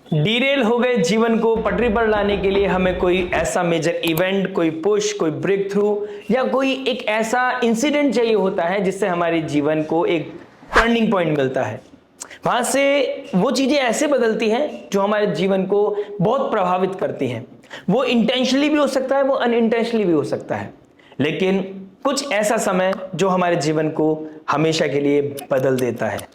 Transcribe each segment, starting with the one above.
Derail हो गए जीवन को पटरी पर लाने के लिए हमें कोई ऐसा मेजर इवेंट, कोई पुश, कोई ब्रेक थ्रू या कोई एक ऐसा इंसिडेंट चाहिए होता है जिससे हमारे जीवन को एक टर्निंग पॉइंट मिलता है। वहां से वो चीजें ऐसे बदलती हैं जो हमारे जीवन को बहुत प्रभावित करती हैं। वो इंटेंशनली भी हो सकता है, वो अनइंटेंशनली भी हो सकता है, लेकिन कुछ ऐसा समय जो हमारे जीवन को हमेशा के लिए बदल देता है।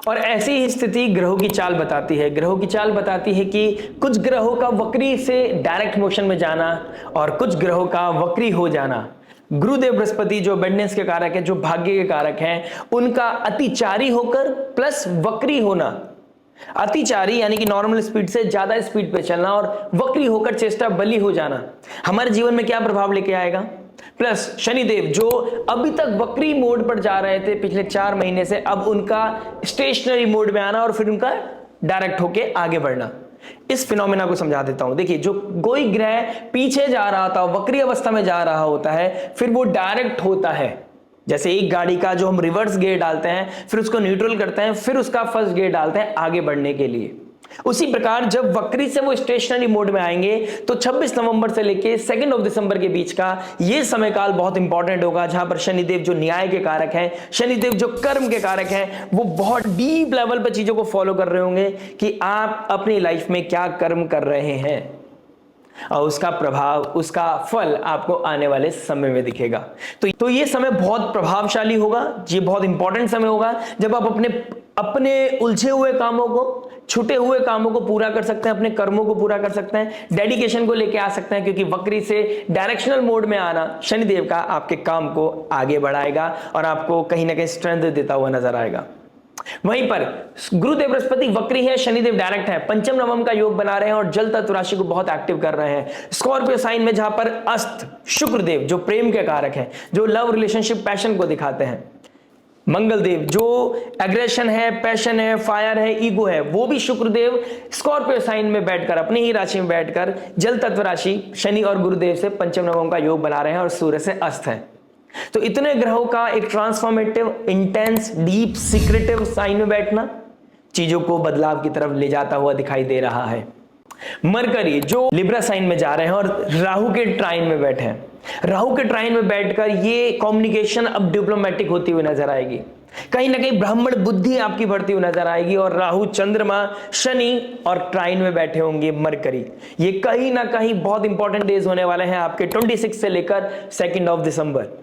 और ऐसी ही स्थिति ग्रहों की चाल बताती है। ग्रहों की चाल बताती है कि कुछ ग्रहों का वक्री से डायरेक्ट मोशन में जाना और कुछ ग्रहों का वक्री हो जाना। गुरुदेव बृहस्पति जो बेडनेस के कारक है, जो भाग्य के कारक हैं, उनका अतिचारी होकर प्लस वक्री होना। अतिचारी यानी कि नॉर्मल स्पीड से ज्यादा स्पीड पे चलना और वक्री होकर चेष्टा बली हो जाना हमारे जीवन में क्या प्रभाव लेके आएगा। प्लस शनिदेव जो अभी तक वक्री मोड पर जा रहे थे पिछले 4 महीने से, अब उनका स्टेशनरी मोड में आना और फिर उनका डायरेक्ट होके आगे बढ़ना। इस फिनोमेना को समझा देता हूं। देखिए, जो कोई ग्रह पीछे जा रहा था, वक्री अवस्था में जा रहा होता है, फिर वो डायरेक्ट होता है। जैसे एक गाड़ी का जो हम रिवर्स गियर डालते हैं, फिर उसको न्यूट्रल करते हैं, फिर उसका फर्स्ट गियर डालते हैं आगे बढ़ने के लिए। उसी प्रकार जब वक्री से वो स्टेशनरी मोड में आएंगे तो 26 नवंबर से लेके 2 दिसंबर के बीच का ये समय काल बहुत इंपॉर्टेंट होगा, जहां पर शनिदेव जो न्याय के कारक हैं, शनिदेव जो कर्म के कारक हैं, वो बहुत डीप लेवल पर चीजों को फॉलो कर रहे होंगे कि आप अपनी लाइफ में क्या कर्म कर रहे हैं और उसका प्रभाव, उसका फल आपको आने वाले समय में दिखेगा। तो ये समय बहुत प्रभावशाली होगा। ये बहुत इंपॉर्टेंट समय होगा जब आप अपने उलझे हुए कामों को, छूटे हुए कामों को पूरा कर सकते हैं, अपने कर्मों को पूरा कर सकते हैं, डेडिकेशन को लेके आ सकते हैं, क्योंकि वक्री से डायरेक्शनल मोड में आना शनिदेव का आपके काम को आगे बढ़ाएगा और आपको कहीं ना कहीं स्ट्रेंथ देता हुआ नजर आएगा। वहीं पर गुरुदेव बृहस्पति वक्री है, शनिदेव डायरेक्ट है, पंचम नवम का योग बना रहे हैं और जल तत्व राशि को बहुत एक्टिव कर रहे हैं। स्कॉर्पियो साइन में जहां पर अस्त शुक्रदेव जो प्रेम के कारक हैं, जो लव रिलेशनशिप पैशन को दिखाते हैं, मंगल देव जो एग्रेशन है, पैशन है, फायर है, ईगो है, वो भी शुक्रदेव स्कॉर्पियो साइन में बैठकर, अपनी ही राशि में बैठकर जल तत्व राशि शनि और गुरुदेव से पंचम नवम का योग बना रहे हैं और सूर्य से अस्त है। तो इतने ग्रहों का एक transformative, intense, deep, secretive sign में बैठना चीजों को बदलाव की तरफ ले जाता हुआ दिखाई दे रहा है। मरकरी जो लिब्रा साइन में जा रहे हैं और राहु के ट्राइन में बैठे हैं। राहु के ट्राइन में बैठकर ये कम्युनिकेशन अब डिप्लोमेटिक होती हुई नजर आएगी। कहीं ना कहीं ब्राह्मण बुद्धि आपकी बढ़ती हुई नजर आएगी और राहु, चंद्रमा, शनि और ट्राइन में बैठे होंगे मरकरी। ये कहीं ना कहीं बहुत इंपॉर्टेंट डेज होने वाले हैं आपके 26 से लेकर 2 दिसंबर।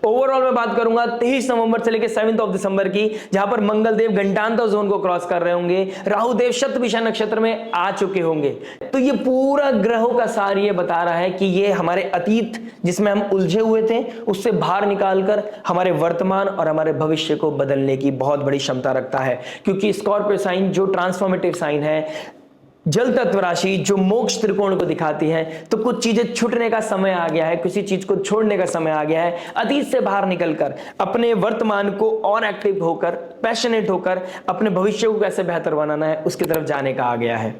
ओवरऑल मैं बात करूंगा 23 नवंबर से लेकर 7 दिसंबर की, जहां पर मंगल देव घंटांतर जोन को क्रॉस कर रहे होंगे, राहु देव शतभिषा नक्षत्र में आ चुके होंगे। तो ये पूरा ग्रहों का सार ये बता रहा है कि ये हमारे अतीत जिसमें हम उलझे हुए थे उससे बाहर निकालकर हमारे वर्तमान और हमारे भविष्य को बदलने की बहुत बड़ी क्षमता रखता है। क्योंकि स्कॉर्पियो साइन जो ट्रांसफॉर्मेटिव साइन है, जल तत्व राशि जो मोक्ष त्रिकोण को दिखाती है, तो कुछ चीजें छूटने का समय आ गया है, किसी चीज को छोड़ने का समय आ गया है। अतीत से बाहर निकलकर अपने वर्तमान को और एक्टिव होकर, पैशनेट होकर अपने भविष्य को कैसे बेहतर बनाना है उसकी तरफ जाने का आ गया है।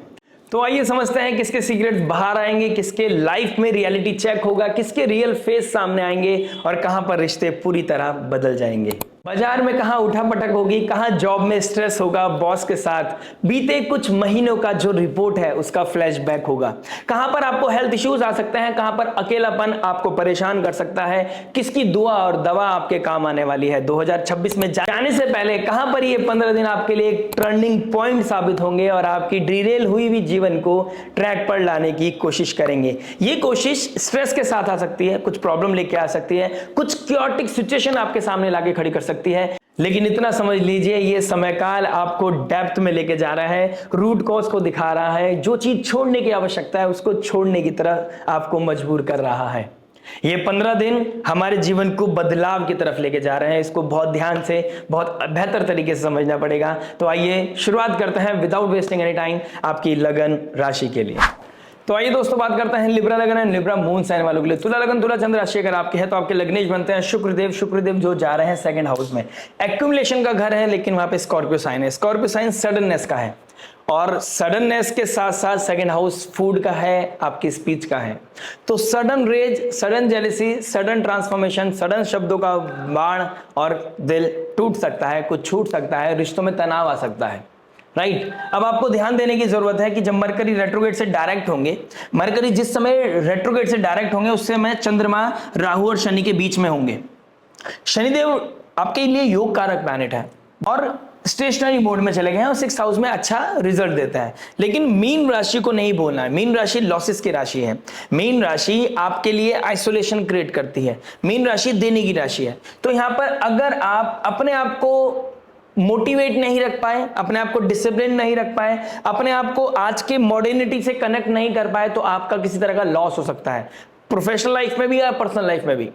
तो आइए समझते हैं किसके सीक्रेट्स बाहर आएंगे, किसके लाइफ में रियलिटी चेक होगा, किसके रियल फेस सामने आएंगे और कहां पर रिश्ते पूरी तरह बदल जाएंगे। बाजार में कहां उठापटक होगी, कहां जॉब में स्ट्रेस होगा बॉस के साथ, बीते कुछ महीनों का जो रिपोर्ट है उसका फ्लैशबैक होगा, कहां पर आपको हेल्थ इश्यूज आ सकते हैं, कहां पर अकेलापन आपको परेशान कर सकता है, किसकी दुआ और दवा आपके काम आने वाली है। 2026 में जाने से पहले कहां पर ये 15 दिन आपके लिए एक टर्निंग पॉइंट साबित होंगे और आपकी डिरेल हुई हुई जीवन को ट्रैक पर लाने की कोशिश करेंगे। ये कोशिश स्ट्रेस के साथ आ सकती है, कुछ प्रॉब्लम लेके आ सकती है, कुछ क्योटिक सिचुएशन आपके सामने लाके खड़ी कर सकती है, लेकिन इतना समझ लीजिए ये समय काल आपको डेप्थ में लेके जा रहा है, रूट कॉज को दिखा रहा है, जो चीज छोड़ने की आवश्यकता है उसको छोड़ने की तरफ आपको मजबूर कर रहा है। ये 15 दिन हमारे जीवन को बदलाव की तरफ लेके जा रहे हैं, इसको बहुत ध्यान से, बहुत बेहतर तरीके से समझना पड़ेगा। तो आइए शुरुआत करते हैं विदाउट वेस्टिंग एनी टाइम आपकी लगन राशि के लिए। तो आइए दोस्तों बात करते हैं लिब्रा लगन है, लिब्रा मून साइन वालों के लिए। तुला लगन, तुला चंद्र राशि अगर आपके है तो आपके लग्नेश बनते हैं शुक्रदेव। शुक्रदेव जो जा रहे हैं 2nd हाउस में, एक्यूमुलेशन का घर है, लेकिन वहां पे स्कॉर्पियो साइन है। स्कॉर्पियो साइन सडननेस का है और सडननेस के साथ साथ 2nd हाउस फूड का है, आपकी स्पीच का है। तो sudden rage, sudden jealousy, sudden transformation, sudden शब्दों का बाण और दिल टूट सकता है, कुछ छूट सकता है, रिश्तों में तनाव आ सकता है। राइट। अब आपको ध्यान देने की जरूरत है कि जब मरकरी रेट्रोग्रेड से डायरेक्ट होंगे, मरकरी जिस समय रेट्रोग्रेड से डायरेक्ट होंगे उस समय चंद्रमा राहु और शनि के बीच में होंगे। शनिदेव आपके लिए योग कारक प्लैनेट है और स्टेशनरी मोड में चले गए हैं और 6th हाउस में अच्छा रिजल्ट देता है। लेकिन मीन राशि को नहीं भूलना है, मीन राशि लॉसेस की राशि है। मीन राशि आपके लिए आइसोलेशन क्रिएट करती है, मीन राशि देने की राशि है। तो यहां पर अगर आप अपने आप को मोटिवेट नहीं रख पाए, अपने आप को डिसिप्लिन नहीं रख पाए, अपने आप को आज के मॉडर्निटी से कनेक्ट नहीं कर पाए, तो आपका किसी तरह का लॉस हो सकता है, प्रोफेशनल लाइफ में भी या पर्सनल लाइफ में भी।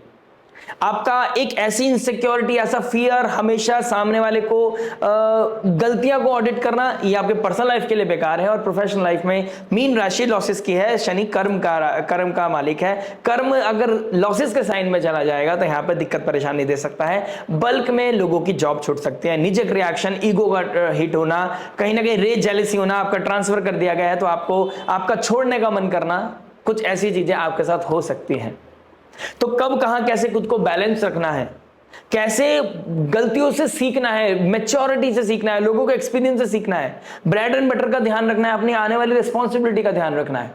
आपका एक ऐसी इनसिक्योरिटी, ऐसा फियर, हमेशा सामने वाले को गलतियां को ऑडिट करना, ये आपके पर्सनल लाइफ के लिए बेकार है। और प्रोफेशनल लाइफ में मीन राशि लॉसेस की है, शनि कर्म का मालिक है। कर्म अगर लॉसेस के साइन में चला जाएगा तो यहां पर दिक्कत परेशानी दे सकता है। बल्क में लोगों की जॉब छूट सकती है, निजक रिएक्शन, ईगो का हिट होना, कहीं ना कहीं रेज जेलसी होना, आपका ट्रांसफर कर दिया गया है तो आपको आपका छोड़ने का मन करना, कुछ ऐसी चीजें आपके साथ हो सकती हैं। तो कब कहां कैसे खुद को बैलेंस रखना है, कैसे गलतियों से सीखना है, मैच्योरिटी से सीखना है, लोगों के एक्सपीरियंस से सीखना है, ब्रेड एंड बटर का ध्यान रखना है, अपनी आने वाली रिस्पॉन्सिबिलिटी का ध्यान रखना है।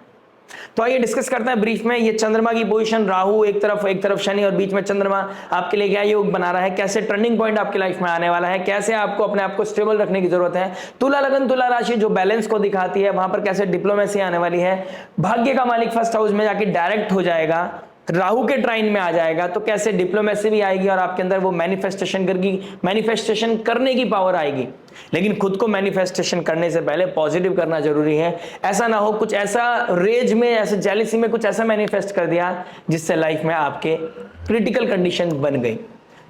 तो आइए डिस्कस करते हैं ब्रीफ में। ये चंद्रमा की पोजीशन, राहु एक तरफ शनि और बीच में चंद्रमा आपके लिए क्या योग बना रहा है, कैसे टर्निंग पॉइंट आपकी लाइफ में आने वाला है, कैसे आपको अपने आप को स्टेबल रखने की जरूरत है। तुला लगन तुला राशि जो बैलेंस को दिखाती है, वहां पर कैसे डिप्लोमेसी आने वाली है। भाग्य का मालिक 1st हाउस में जाके डायरेक्ट हो जाएगा, राहु के ट्राइन में आ जाएगा, तो कैसे डिप्लोमेसी भी आएगी और आपके अंदर वो मैनिफेस्टेशन करने की पावर आएगी। लेकिन खुद को मैनिफेस्टेशन करने से पहले पॉजिटिव करना जरूरी है। ऐसा ना हो कुछ ऐसा रेज में, ऐसे जेलिसी में कुछ ऐसा मैनिफेस्ट कर दिया जिससे लाइफ में आपके क्रिटिकल कंडीशन बन गई।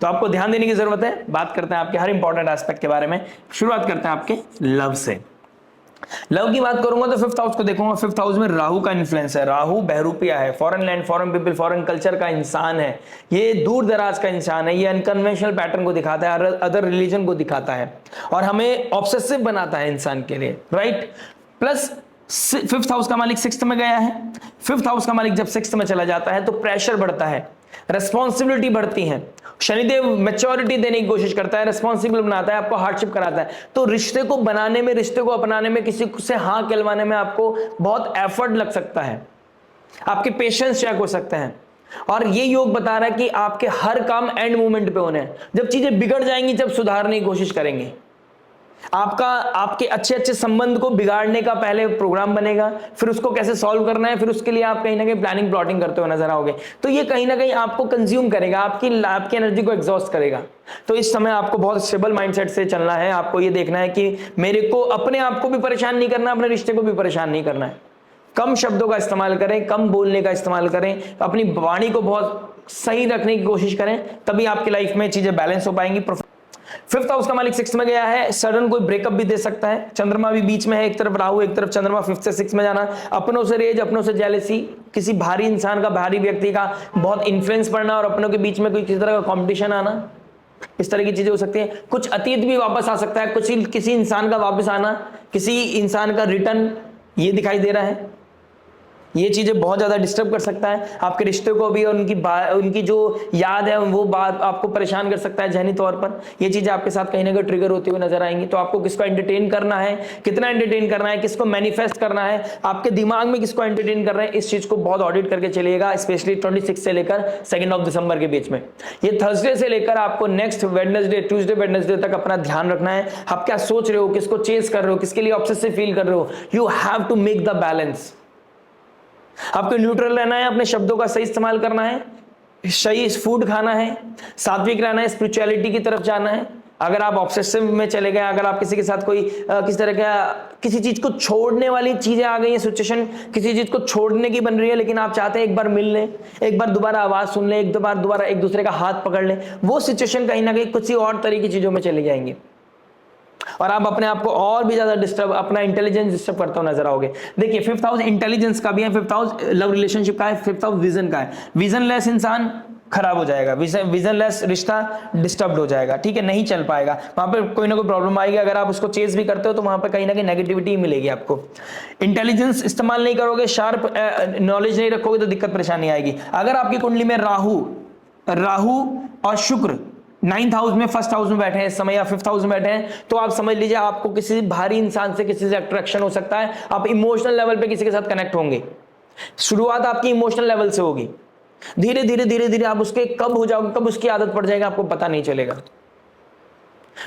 तो आपको ध्यान देने की जरूरत है। बात करते हैं आपके हर इंपॉर्टेंट एस्पेक्ट के बारे में। शुरुआत करते हैं आपके लव से। लव की बात करूंगा तो 5th हाउस को देखूंगा। 5th हाउस में राहु का इन्फ्लुएंस है। राहु बहरूपिया है, foreign land, foreign people, foreign culture का इंसान है। ये दूर दराज का इंसान है, ये अनकन्वेंशनल पैटर्न को दिखाता है, अदर रिलीजन को दिखाता है और हमें ऑब्सेसिव बनाता है इंसान के लिए, राइट। प्लस 5th हाउस का मालिक 6th में गया है। 5th हाउस का मालिक जब 6th में चला जाता है तो प्रेशर बढ़ता है, रेस्पॉन्सिबिलिटी बढ़ती है। शनिदेव मैच्योरिटी देने की कोशिश करता है, रेस्पॉन्सिबल बनाता है, आपको हार्डशिप कराता है। तो रिश्ते को बनाने में, रिश्ते को अपनाने में, किसी से हाँ कहलवाने में आपको बहुत एफर्ट लग सकता है, आपके पेशेंस चेक हो सकते हैं। और ये योग बता रहा है कि आपके हर काम एंड मोमेंट पे होने हैं। जब चीजें बिगड़ जाएंगी जब सुधारने की कोशिश करेंगे। आपके अच्छे संबंध को बिगाड़ने का पहले प्रोग्राम बनेगा, फिर उसको कैसे सॉल्व करना है, फिर उसके लिए आप कहीं ना कहीं प्लानिंग प्लॉटिंग करते हुए नजर आओगे। तो ये कहीं ना कहीं आपको कंज्यूम करेगा, आपकी एनर्जी को एग्जॉस्ट करेगा। तो इस समय आपको बहुत स्टेबल माइंडसेट से चलना है। आपको ये देखना है कि मेरे को अपने आप को भी परेशान नहीं करना, अपने रिश्ते को भी परेशान नहीं करना है। कम शब्दों का इस्तेमाल करें, कम बोलने का इस्तेमाल करें, अपनी वाणी को बहुत सही रखने की कोशिश करें, तभी आपकी लाइफ में चीजें बैलेंस हो पाएंगी। 5th हाउस का मालिक 6th में गया है, सडन कोई ब्रेकअप भी दे सकता है। चंद्रमा भी बीच में है, एक तरफ राहु एक तरफ चंद्रमा, 5th से 6th में जाना, अपनों से रेज, अपनों से जेलेसी, किसी भारी इंसान का, भारी व्यक्ति का बहुत इन्फ्लुएंस पड़ना और अपनों के बीच में कोई किसी तरह का कंपटीशन आना, इस तरह की चीजें हो सकती हैं। कुछ अतीत भी वापस आ सकता है, किसी इंसान का वापस आना, किसी इंसान का रिटर्न, ये दिखाई दे रहा है। ये चीजें बहुत ज्यादा डिस्टर्ब कर सकता है आपके रिश्ते को भी, और उनकी जो याद है वो बात आपको परेशान कर सकता है जहनी तौर पर। ये चीजें आपके साथ कहीं ना कहीं ट्रिगर होती हुई नजर आएंगी। तो आपको किसको एंटरटेन करना है, कितना एंटरटेन करना है, किसको मैनिफेस्ट करना है, आपके दिमाग में किसको एंटरटेन कर रहे हैं, इस चीज को बहुत ऑडिट करके चलिएगा। स्पेशली 26 से लेकर 2 दिसंबर के बीच में, ये थर्सडे से लेकर आपको नेक्स्ट ट्यूसडे वेडनेसडे तक अपना ध्यान रखना है। आप क्या सोच रहे हो, किसको चेस कर रहे हो, किसके लिए ऑब्सेसिव फील कर रहे हो। You have to make the balance. आपको न्यूट्रल रहना है, अपने शब्दों का सही इस्तेमाल करना है, सही फूड खाना है, सात्विक रहना है, स्पिरिचुअलिटी की तरफ जाना है। अगर आप ऑब्सेसिव में चले गए, अगर आप किसी के साथ कोई किसी तरह का किसी चीज को छोड़ने वाली चीजें आ गई है, सिचुएशन किसी चीज को छोड़ने की बन रही है, लेकिन आप चाहते हैं एक बार मिल लें, एक बार दोबारा आवाज सुन लें, एक बार दोबारा एक दूसरे का हाथ पकड़ लें, वो सिचुएशन कहीं ना कहीं कुछ और तरह की चीजों में चले जाएंगे और आप अपने आप को और भी ज्यादा डिस्टर्ब, अपना इंटेलिजेंस डिस्टर्ब करते हुए नजर आओगे। देखिए 5th हाउस इंटेलिजेंस का भी है, 5th हाउस लव रिलेशनशिप का है, 5th हाउस विजन का है। विजनलेस इंसान खराब हो जाएगा, विजनलेस रिश्ता डिस्टर्ब हो जाएगा, ठीक है, नहीं चल पाएगा, वहां पर कोई ना कोई प्रॉब्लम आएगी। अगर आप उसको चेस भी करते हो तो वहां पर कहीं ना कहीं नेगेटिविटी मिलेगी आपको। इंटेलिजेंस इस्तेमाल नहीं करोगे, शार्प नॉलेज नहीं रखोगे तो दिक्कत परेशानी आएगी। अगर आपकी कुंडली में राहु और शुक्र 9th हाउस में, फर्स्ट हाउस में बैठे हैं इस समय या 5th हाउस में बैठे हैं, तो आप समझ लीजिए आपको किसी भारी इंसान से, किसी से अट्रैक्शन हो सकता है। आप इमोशनल लेवल पे किसी के साथ कनेक्ट होंगे। शुरुआत आपकी इमोशनल लेवल से होगी, धीरे धीरे धीरे धीरे आप उसके कब हो जाओगे, कब उसकी आदत पड़ जाएगा आपको पता नहीं चलेगा।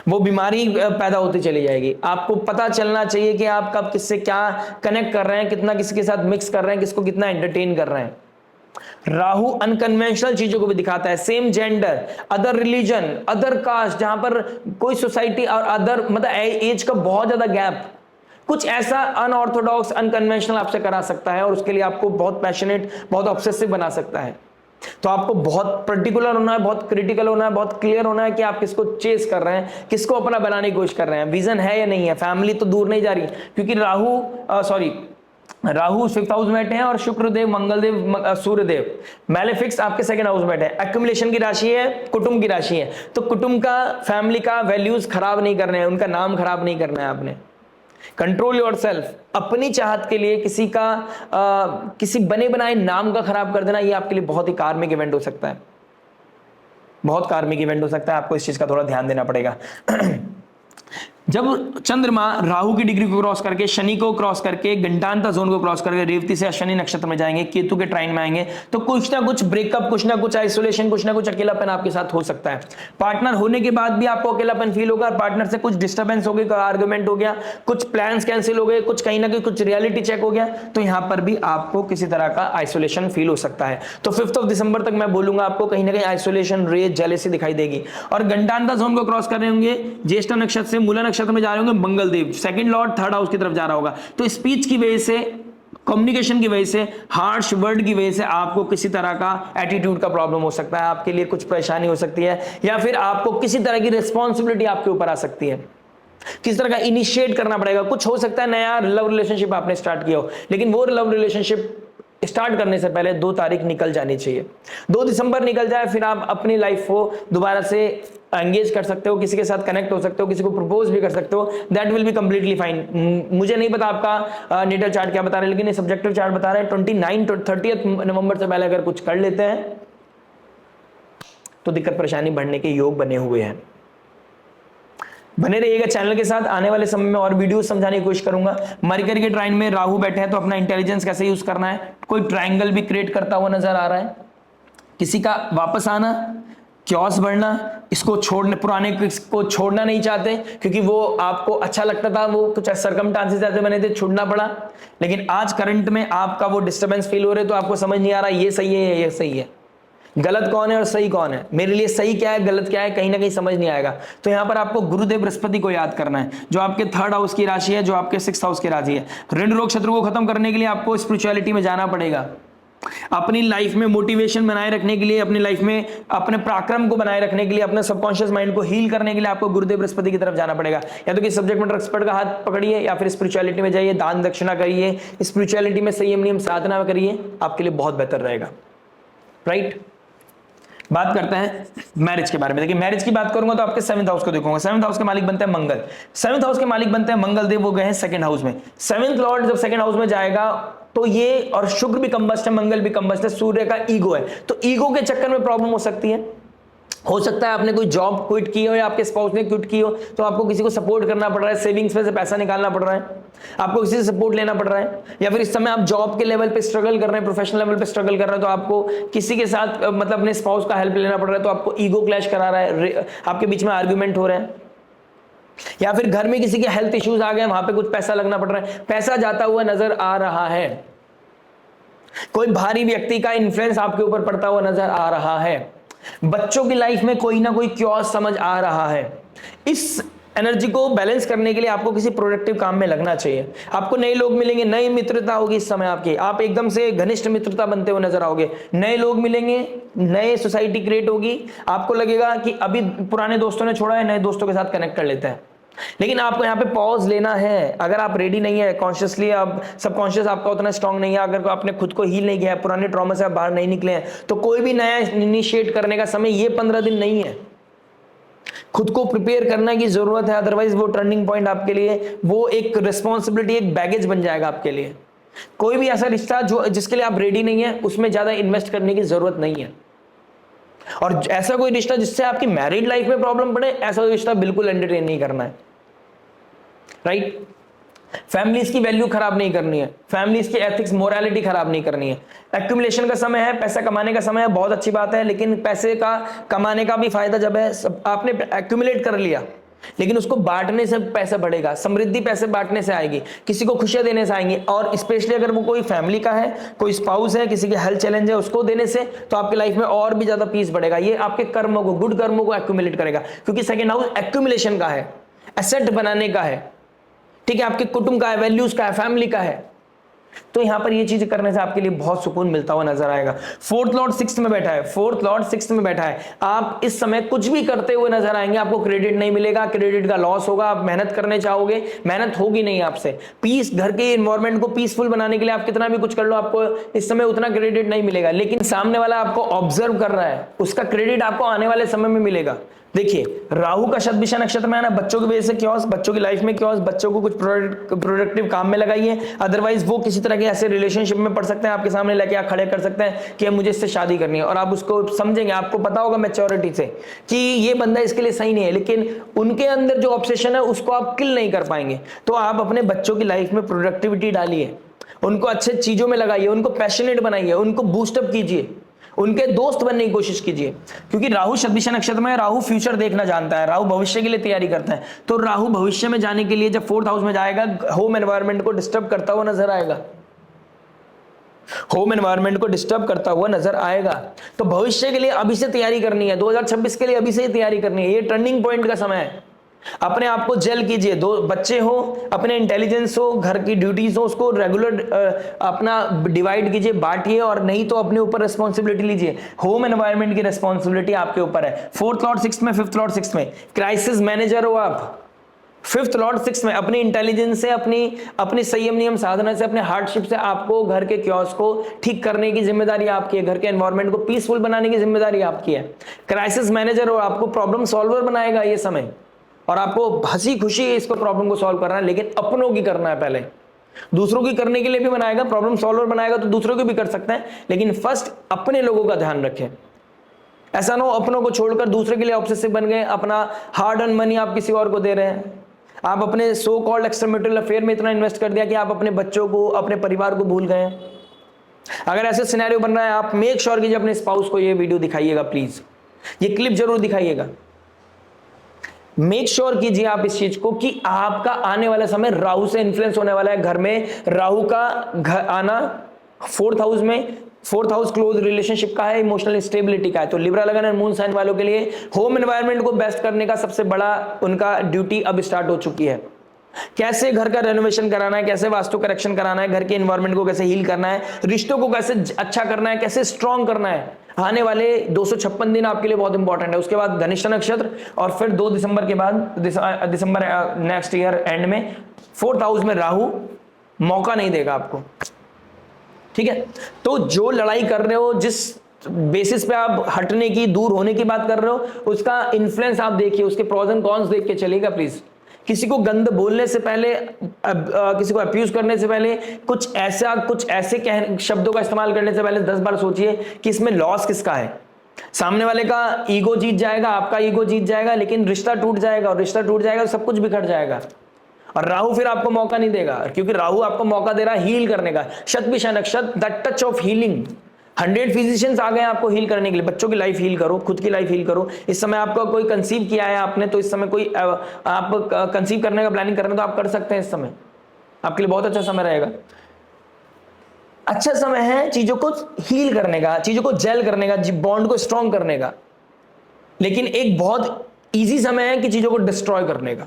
वो बीमारी पैदा होती चली जाएगी। आपको पता चलना चाहिए कि आप कब किससे क्या कनेक्ट कर रहे हैं, कितना किसी के साथ मिक्स कर रहे हैं, किसको कितना एंटरटेन कर रहे हैं। राहु अनकन्वेंशनल चीजों को भी दिखाता है, same gender, other religion, other caste, जहां पर कोई सोसाइटी और अदर मतलब एज का बहुत ज्यादा गैप, कुछ ऐसा अनऑर्थोडॉक्स अनकन्वेंशनल आपसे करा सकता है और उसके लिए आपको बहुत पैशनेट, बहुत ऑब्सेसिव बना सकता है। तो आपको बहुत पर्टिकुलर होना है, बहुत क्रिटिकल होना है, बहुत क्लियर होना है कि आप किसको चेस कर रहे हैं, किसको अपना बनाने की कोशिश कर रहे हैं, विजन है या नहीं है। फैमिली तो दूर नहीं जा रही, क्योंकि राहु 5th हाउस में बैठे हैं और शुक्रदेव, मंगलदेव, सूर्यदेव मैलेफिक्स आपके 2nd हाउस में बैठे हैं। एक्युमुलेशन की राशि है, कुटुंब की राशि है, तो कुटुंब का, फैमिली का वैल्यूज खराब नहीं करने हैं, उनका नाम खराब नहीं करना है आपने। Control yourself. अपनी चाहत के लिए किसी बने बनाए नाम का खराब कर देना, ये आपके लिए बहुत ही कार्मिक इवेंट हो सकता है, बहुत कार्मिक इवेंट हो सकता है। आपको इस चीज का थोड़ा ध्यान देना पड़ेगा। जब चंद्रमा राहु की डिग्री को क्रॉस करके, शनि को क्रॉस करके, घंटांता जोन को क्रॉस करके रेवती से अश्विनी नक्षत्र में जाएंगे, केतु के ट्राइन में आएंगे, तो कुछ ना कुछ ब्रेकअप, कुछ ना कुछ आइसोलेशन, कुछ ना कुछ अकेलापन आपके साथ हो सकता है। पार्टनर होने के बाद भी आपको अकेलापन फील होगा, पार्टनर से कुछ डिस्टर्बेंस हो गया, आर्गुमेंट हो गया, कुछ प्लान्स कैंसिल हो गए, कुछ कहीं ना कहीं कुछ रियलिटी चेक हो गया, तो यहां पर भी आपको किसी तरह का आइसोलेशन फील हो सकता है। तो 5 दिसंबर तक मैं बोलूंगा आपको कहीं ना कहीं आइसोलेशन, रेज, जेलेसी दिखाई देगी। और घंटांता जोन को क्रॉस कर रहे होंगे, ज्येष्ठ नक्षत्र से मूला नक्षत्र में जा रहे होंगे, Mangaldev 2nd Lord 3rd house की तरफ जा रहा होगा। तो स्पीच की वजह से, कम्युनिकेशन की वजह से, हार्श वर्ड की वजह से आपको किसी तरह का एटीट्यूड का प्रॉब्लम हो सकता है, आपके लिए कुछ परेशानी हो सकती है, या फिर आपको किसी तरह की रिस्पॉन्सिबिलिटी आपके ऊपर आ सकती है, किस तरह का इनिशिएट करना पड़ेगा। कुछ हो सकता है नया लव रिलेशनशिप आपने स्टार्ट किया हो, लेकिन वो लव रिलेशनशिप स्टार्ट करने से पहले 2 तारीख निकल जानी चाहिए। 2 दिसंबर निकल जाए, फिर आप अपनी लाइफ को दोबारा से एंगेज कर सकते हो, किसी के साथ कनेक्ट हो सकते हो, किसी को प्रपोज भी कर सकते हो, that will be completely fine. मुझे नहीं पता आपका नेटल चार्ट क्या बता रहा है, लेकिन ये सब्जेक्टिव चार्ट बता रहा है 29 to 30 नवंबर से पहले अगर कुछ कर लेते हैं तो दिक्कत परेशानी बढ़ने के योग बने हुए हैं। बने रहिएगा चैनल के साथ, आने वाले समय में और वीडियो समझाने की कोशिश करूंगा। मरकरी के ट्राइन में राहु बैठे हैं, तो अपना इंटेलिजेंस कैसे यूज करना है। कोई ट्रायंगल भी क्रिएट करता हुआ नजर आ रहा है, किसी का वापस आना, क्योस बढ़ना, इसको छोड़ने, पुराने को छोड़ना नहीं चाहते क्योंकि वो आपको अच्छा लगता था, वो कुछ सरकमस्टांसेस ऐसे बने थे, छूटना पड़ा। लेकिन आज करंट में आपका वो डिस्टर्बेंस फील हो रहे, तो आपको समझ नहीं आ रहा ये सही है, ये सही है, गलत कौन है और सही कौन है, मेरे लिए सही क्या है, गलत क्या है, कहीं ना कहीं समझ नहीं आएगा। तो यहां पर आपको गुरुदेव बृहस्पति को याद करना है, जो आपके 3rd हाउस की राशि है, जो आपके 6th हाउस की राशि है। ऋण रोग शत्रु को खत्म करने के लिए आपको स्पिरिचुअलिटी में जाना पड़ेगा। अपनी लाइफ में मोटिवेशन बनाए रखने के लिए, अपनी लाइफ में अपने पराक्रम को बनाए रखने के लिए, अपने सबकॉन्शियस माइंड को हील करने के लिए आपको गुरुदेव बृहस्पति की तरफ जाना पड़ेगा। या तो किसी सब्जेक्ट मैटर एक्सपर्ट का हाथ पकड़िए, या फिर स्पिरिचुअलिटी में जाइए, दान दक्षिणा करिए, स्पिरिचुअलिटी में संयम नियम साधना करिए, आपके लिए बहुत बेहतर रहेगा। राइट, बात करते हैं मैरिज के बारे में। देखिए, मैरिज की बात करूंगा तो आपके 7th हाउस को देखूंगा। 7th हाउस के मालिक बनते हैं मंगल। 7th हाउस के मालिक बनते हैं मंगल देव, वो गए हैं 2nd हाउस में। 7th लॉर्ड जब 2nd हाउस में जाएगा तो ये, और शुक्र भी कंबस्ट है, मंगल भी कंबस्ट है, सूर्य का ईगो है, तो ईगो के चक्कर में प्रॉब्लम हो सकती है। हो सकता है आपने कोई जॉब क्विट की हो या आपके स्पाउस ने क्विट की हो, तो आपको किसी को सपोर्ट करना पड़ रहा है, सेविंग्स में से पैसा निकालना पड़ रहा है, आपको किसी से सपोर्ट लेना पड़ रहा है। या फिर इस समय आप जॉब के लेवल पे स्ट्रगल कर रहे हैं, प्रोफेशनल लेवल पे स्ट्रगल कर रहे हैं, तो आपको किसी के साथ मतलब अपने स्पाउस का हेल्प लेना पड़ रहा है, तो आपको ईगो क्लैश करा रहा है, आपके बीच में आर्ग्यूमेंट हो रहे हैं। या फिर घर में किसी के हेल्थ इश्यूज आ गए, वहां पे कुछ पैसा लगना पड़ रहा है, पैसा जाता हुआ नजर आ रहा है, कोई भारी व्यक्ति का इन्फ्लुएंस आपके ऊपर पड़ता हुआ नजर आ रहा है, बच्चों की लाइफ में कोई ना कोई क्योस समझ आ रहा है। इस एनर्जी को बैलेंस करने के लिए आपको किसी प्रोडक्टिव काम में लगना चाहिए। आपको नए लोग मिलेंगे, नई मित्रता होगी इस समय आपकी, आप एकदम से घनिष्ठ मित्रता बनते हुए नजर आओगे, नए लोग मिलेंगे, नए सोसाइटी क्रिएट होगी, आपको लगेगा कि अभी पुराने दोस्तों ने छोड़ा है, नए दोस्तों के साथ कनेक्ट कर लेते हैं। लेकिन आपको यहाँ पे पॉज लेना है। अगर आप रेडी नहीं है कॉन्शियसली, अब सबकॉन्शियस आपका उतना स्ट्रांग नहीं है, अगर आपने खुद को हील नहीं किया है, पुराने ट्रॉमा से आप बाहर नहीं निकले हैं, तो कोई भी नया इनिशिएट करने का समय ये 15 दिन नहीं है। खुद को प्रिपेयर करने की जरूरत है, अदरवाइज वो टर्निंग पॉइंट आपके लिए, वो एक रिस्पॉन्सिबिलिटी, एक बैगेज बन जाएगा आपके लिए। कोई भी ऐसा रिश्ता जो जिसके लिए आप रेडी नहीं है, उसमें ज्यादा इन्वेस्ट करने की जरूरत नहीं है। और ऐसा कोई रिश्ता जिससे आपकी मैरिड लाइफ में प्रॉब्लम पड़े, ऐसा रिश्ता बिल्कुल एंटरटेन नहीं करना है, राइट। फैमिलीज की वैल्यू खराब नहीं करनी है, फैमिलीज की एथिक्स मोरालिटी खराब नहीं करनी है। एक्यूमुलेशन का समय है, पैसा कमाने का समय है, बहुत अच्छी बात है, लेकिन पैसे का कमाने का भी फायदा जब है, आपने एक्यूमुलेट कर लिया, लेकिन उसको बांटने से पैसा बढ़ेगा। समृद्धि पैसे बांटने से आएगी, किसी को खुशियां देने से आएंगी, और स्पेशली अगर वो कोई फैमिली का है, कोई स्पाउस है, किसी के हेल्थ चैलेंज है, उसको देने से तो आपकी लाइफ में और भी ज्यादा पीस बढ़ेगा। ये आपके कर्मों को, गुड कर्मों को एक्यूमुलेट करेगा, क्योंकि सेकंड हाउस एक्यूमुलेशन का है, एसेट बनाने का है, ठीक है, आपके कुटुंब का है, वैल्यूज का है, फैमिली का है। तो यहां पर ये चीज करने से आपके लिए बहुत सुकून मिलता हुआ नजर आएगा। फोर्थ लॉर्ड सिक्स्थ में बैठा है, फोर्थ लॉर्ड सिक्स्थ में बैठा है। आप इस समय कुछ भी करते हुए नजर आएंगे, आपको क्रेडिट नहीं मिलेगा, क्रेडिट का लॉस होगा, आप मेहनत करने चाहोगे, मेहनत होगी नहीं आपसे। पीस, घर के एनवायरमेंट को पीसफुल बनाने के लिए आप कितना भी कुछ कर लो, आपको इस समय उतना क्रेडिट नहीं मिलेगा, लेकिन सामने वाला आपको ऑब्जर्व कर रहा है, उसका क्रेडिट आपको आने वाले समय में मिलेगा। देखिए, राहु का शतभिषा नक्षत्र में है ना, बच्चों की वजह से क्योस, बच्चों की लाइफ में क्योस, बच्चों को कुछ प्रोडक्टिव काम में लगाइए, अदरवाइज वो किसी तरह के ऐसे रिलेशनशिप में पड़ सकते हैं, आपके सामने लेके आप खड़े कर सकते हैं कि मुझे इससे शादी करनी है, और आप उसको समझेंगे, आपको पता होगा मैच्योरिटी से कि ये बंदा इसके लिए सही नहीं है, लेकिन उनके अंदर जो ऑब्सेशन है उसको आप किल नहीं कर पाएंगे। तो आप अपने बच्चों की लाइफ में प्रोडक्टिविटी डालिए, उनको अच्छे चीजों में लगाइए, उनको पैशनेट बनाइए, उनको बूस्टअप कीजिए, उनके दोस्त बनने की कोशिश कीजिए, क्योंकि राहु शतभिषा नक्षत्र में, राहु फ्यूचर देखना जानता है, राहु भविष्य के लिए तैयारी करता है। तो राहु भविष्य में जाने के लिए जब फोर्थ हाउस में जाएगा, होम एनवायरनमेंट को डिस्टर्ब करता हुआ नजर आएगा, होम एनवायरनमेंट को डिस्टर्ब करता हुआ नजर आएगा। तो भविष्य के लिए अभी से तैयारी करनी है, 2026 के लिए अभी से ही तैयारी करनी है, ये टर्निंग पॉइंट का समय है। अपने आप को जेल कीजिए, दो बच्चे हो, अपने इंटेलिजेंस हो, घर की ड्यूटीज हो, उसको रेगुलर अपना डिवाइड कीजिए, बांटिए, और नहीं तो अपने ऊपर रिस्पॉन्सिबिलिटी लीजिए। होम एनवायरनमेंट की रिस्पॉन्सिबिलिटी आपके ऊपर है। फोर्थ लॉर्ड सिक्स्थ में, फिफ्थ लॉर्ड सिक्स्थ में, क्राइसिस मैनेजर हो आप। फिफ्थ लॉर्ड सिक्स में अपनी इंटेलिजेंस से, अपनी संयम नियम साधना से, अपने हार्डशिप से आपको घर के क्योस को ठीक करने की जिम्मेदारी आपकी है, घर के एनवायरनमेंट को पीसफुल बनाने की जिम्मेदारी आपकी है। क्राइसिस मैनेजर हो, आपको प्रॉब्लम सॉल्वर बनाएगा ये समय, और आपको हंसी खुशी इसको प्रॉब्लम को सॉल्व करना है, लेकिन अपनों की करना है पहले। दूसरों की करने के लिए भी बनाएगा, प्रॉब्लम सॉल्वर बनाएगा तो दूसरों की भी कर सकते हैं, लेकिन फर्स्ट अपने लोगों का ध्यान रखें। ऐसा ना हो अपनों को छोड़कर दूसरे के लिए ऑब्सेसिव बन गए, अपना हार्ड अर्न मनी आप किसी और को दे रहे हैं, आप अपने सो कॉल्ड एक्स्ट्रामैरिटल अफेयर में इतना इन्वेस्ट कर दिया कि आप अपने बच्चों को, अपने परिवार को भूल गए। अगर ऐसा सिनेरियो बन रहा है, आप मेक श्योर कीजिए अपने स्पाउस को ये वीडियो दिखाइएगा, प्लीज ये क्लिप जरूर दिखाइएगा। मेक श्योर कीजिए आप इस चीज को कि आपका आने वाला समय राहु से इन्फ्लुएंस होने वाला है। घर में राहु का घर आना फोर्थ हाउस में, फोर्थ हाउस क्लोज रिलेशनशिप का है, इमोशनल स्टेबिलिटी का है। तो लिब्रा लगन और मून साइन वालों के लिए होम एनवायरनमेंट को बेस्ट करने का सबसे बड़ा उनका ड्यूटी अब स्टार्ट हो चुकी है। कैसे घर का रेनोवेशन कराना है, कैसे वास्तु करेक्शन कराना है, घर के एनवायरनमेंट को कैसे हील करना है, रिश्तों को कैसे अच्छा करना है, कैसे स्ट्रॉन्ग करना है। आने वाले 256 दिन आपके लिए बहुत इंपॉर्टेंट है। उसके बाद धनिष्ठा नक्षत्र, और फिर 2 दिसंबर के बाद, दिसंबर नेक्स्ट ईयर एंड में फोर्थ हाउस में राहु मौका नहीं देगा आपको, ठीक है। तो जो लड़ाई कर रहे हो, जिस बेसिस पे आप हटने की, दूर होने की बात कर रहे हो, उसका इन्फ्लुएंस आप देखिए, उसके प्रोज एंड कॉन्स देख के चलिएगा प्लीज। किसी को गंद बोलने से पहले, किसी को अब्यूज करने से पहले, कुछ ऐसे शब्दों का इस्तेमाल करने से पहले 10 बार सोचिए कि इसमें लॉस किसका है। सामने वाले का ईगो जीत जाएगा, आपका ईगो जीत जाएगा, लेकिन रिश्ता टूट जाएगा, और रिश्ता टूट जाएगा तो सब कुछ बिखर जाएगा। और राहु फिर आपको मौका नहीं देगा, क्योंकि राहु आपको मौका दे रहा है हील करने का। शतभिषा नक्षत्र, the touch of healing. 100 physicians आ गए आपको हील करने के लिए। बच्चों की लाइफ हील करो, खुद की लाइफ हील करो। इस समय आपका कोई कंसीव किया है आपने, तो इस समय कोई आप कंसीव करने का प्लानिंग कर रहे हैं तो आप कर सकते हैं। इस समय आपके लिए बहुत अच्छा समय रहेगा। अच्छा समय है चीजों को हील करने का, चीजों को जेल करने का, बॉन्ड को स्ट्रॉन्ग करने का। लेकिन एक बहुत ईजी समय है कि चीजों को डिस्ट्रॉय करने का,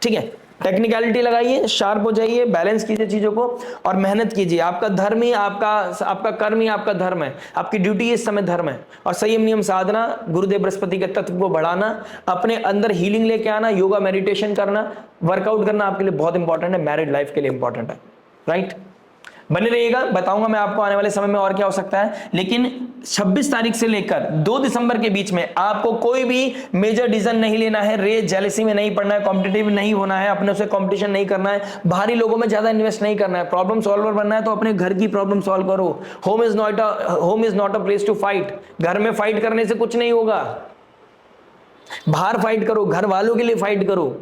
ठीक है। टेक्निकलिटी लगाइए, शार्प हो जाइए, बैलेंस कीजिए चीजों को, और मेहनत कीजिए। आपका धर्म ही आपका कर्म ही आपका धर्म है, आपकी ड्यूटी इस समय धर्म है। और संयम नियम साधना, गुरुदेव बृहस्पति के तत्व को बढ़ाना, अपने अंदर हीलिंग लेके आना, योगा मेडिटेशन करना, वर्कआउट करना आपके लिए बहुत इंपॉर्टेंट है, मैरिड लाइफ के लिए इंपॉर्टेंट है, राइट। बने रहिएगा, बताऊंगा मैं आपको आने वाले समय में और क्या हो सकता है। लेकिन 26 तारीख से लेकर 2 दिसंबर के बीच में आपको कोई भी मेजर डिसीजन नहीं लेना है, रेस जेलसी में नहीं पड़ना है, कॉम्पिटिटिव नहीं होना है, अपने से कॉम्पिटिशन नहीं करना है, बाहरी लोगों में ज्यादा इन्वेस्ट नहीं करना है, प्रॉब्लम सॉल्वर बनना है तो अपने घर की प्रॉब्लम सॉल्व करो। Home is not a place to fight. घर में फाइट करने से कुछ नहीं होगा, बाहर फाइट करो, घर वालों के लिए फाइट करो,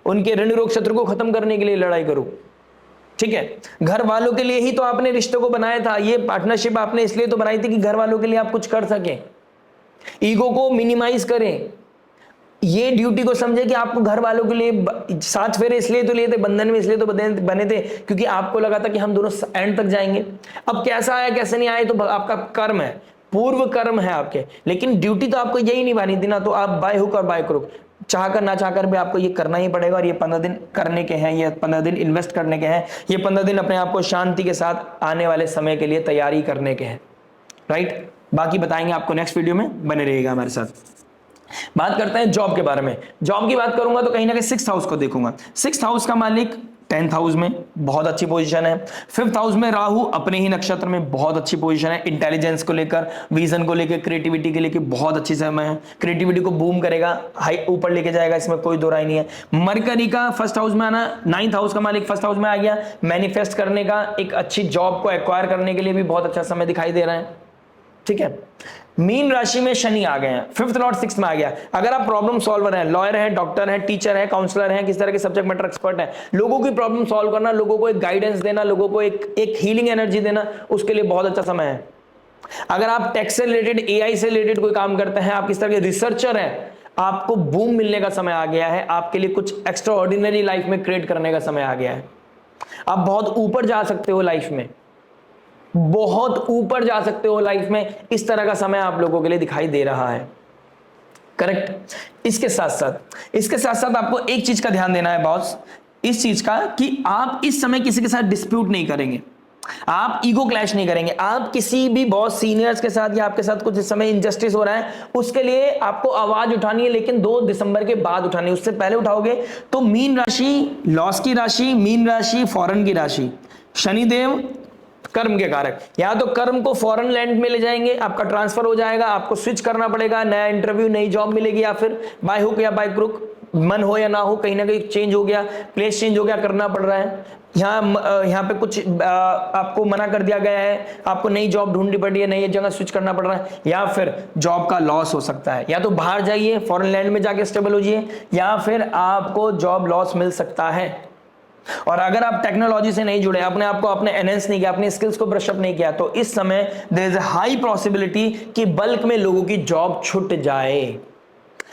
उनके ऋण रोग शत्रु को खत्म करने के लिए लड़ाई करो। ठीक है, घर वालों के लिए ही तो आपने रिश्तों को बनाया था, ये पार्टनरशिप आपने इसलिए तो बनाई थी कि घर वालों के लिए आप कुछ कर सकें। ईगो को मिनिमाइज करें, ये ड्यूटी को समझे कि आपको घर वालों के लिए 7 फेरे इसलिए तो लिए थे, बंधन में इसलिए तो बने थे क्योंकि आपको लगा था कि हम दोनों एंड तक जाएंगे। अब कैसा आया कैसे नहीं आया तो आपका कर्म है, पूर्व कर्म है आपके, लेकिन ड्यूटी तो आपको यही निभानी थी ना। तो आप बाय हुक और बाय क्रुक, चाहकर ना चाहकर भी आपको ये करना ही पड़ेगा। और ये 15 दिन करने के हैं, ये 15 दिन इन्वेस्ट करने के हैं, ये 15 दिन अपने आप को शांति के साथ आने वाले समय के लिए तैयारी करने के हैं। राइट, बाकी बताएंगे आपको नेक्स्ट वीडियो में, बने रहिएगा हमारे साथ। बात करते हैं जॉब के बारे में। जॉब की बात करूंगा तो कहीं ना कहीं 6th हाउस को देखूंगा। 6th हाउस का मालिक 10th हाउस में बहुत अच्छी पोजीशन है। 5th हाउस में राहु अपने ही नक्षत्र में बहुत अच्छी पोजीशन है। इंटेलिजेंस को लेकर, विजन को लेकर, क्रिएटिविटी के लेकर बहुत अच्छी समय है। क्रिएटिविटी को बूम करेगा, हाई ऊपर लेके जाएगा, इसमें कोई दो राय नहीं है। मरकरी का 1st हाउस में आना, 9th हाउस का मालिक 1st हाउस में आ गया। मैनिफेस्ट करने का, एक अच्छी जॉब को एक्वायर करने के लिए भी बहुत अच्छा समय दिखाई दे रहा है। ठीक है, मीन राशि में शनि आ गए हैं, 5th लॉर्ड 6th में आ गया। अगर आप प्रॉब्लम सॉल्वर हैं, लॉयर हैं, डॉक्टर हैं, टीचर हैं, काउंसलर हैं, किस तरह के सब्जेक्ट मैटर एक्सपर्ट हैं, लोगों की प्रॉब्लम सॉल्व करना, लोगों को एक गाइडेंस देना, लोगों को एक हीलिंग एनर्जी देना, उसके लिए बहुत अच्छा समय है। अगर आप टेक से रिलेटेड, एआई से रिलेटेड कोई काम करते हैं, आप किस तरह के रिसर्चर हैं, आपको बूम मिलने का समय आ गया है। आपके लिए कुछ एक्स्ट्रा ऑर्डिनरी लाइफ में क्रिएट करने का समय आ गया है। आप बहुत ऊपर जा सकते हो लाइफ में, बहुत ऊपर जा सकते हो लाइफ में, इस तरह का समय आप लोगों के लिए दिखाई दे रहा है। करेक्ट। इसके साथ साथ आपको एक चीज का ध्यान देना है बॉस, इस चीज का कि आप इस समय किसी के साथ डिस्प्यूट नहीं करेंगे, आप ईगो क्लैश नहीं करेंगे। आप किसी भी बॉस सीनियर्स के साथ या आपके साथ कुछ इस समय इनजस्टिस हो रहा है, उसके लिए आपको आवाज उठानी है, लेकिन 2 दिसंबर के बाद उठानी है। उससे पहले उठाओगे तो मीन राशि लॉस की राशि, मीन राशि फॉरेन की राशि, शनिदेव कर्म के कारक, या तो कर्म को फॉरेन लैंड में ले जाएंगे, आपका ट्रांसफर हो जाएगा, आपको स्विच करना पड़ेगा, नया इंटरव्यू, नई जॉब मिलेगी, या फिर बाय हुक या बाय क्रुक, मन हो या ना हो, कहीं ना कहीं चेंज हो गया, प्लेस चेंज हो गया, करना पड़ रहा है। यहाँ पे कुछ आपको मना कर दिया गया है, आपको नई जॉब ढूंढनी पड़ रही है, नई जगह स्विच करना पड़ रहा है, या फिर जॉब का लॉस हो सकता है। या तो बाहर जाइए, फॉरेन लैंड में जाके स्टेबल हो जाइए, या फिर आपको जॉब लॉस मिल सकता है। और अगर आप टेक्नोलॉजी से नहीं जुड़े, अपने आप को आपने एनहेंस नहीं किया, अपने स्किल्स को ब्रश अप नहीं किया, तो इस समय there is a high possibility कि बल्क में लोगों की जॉब छूट जाए।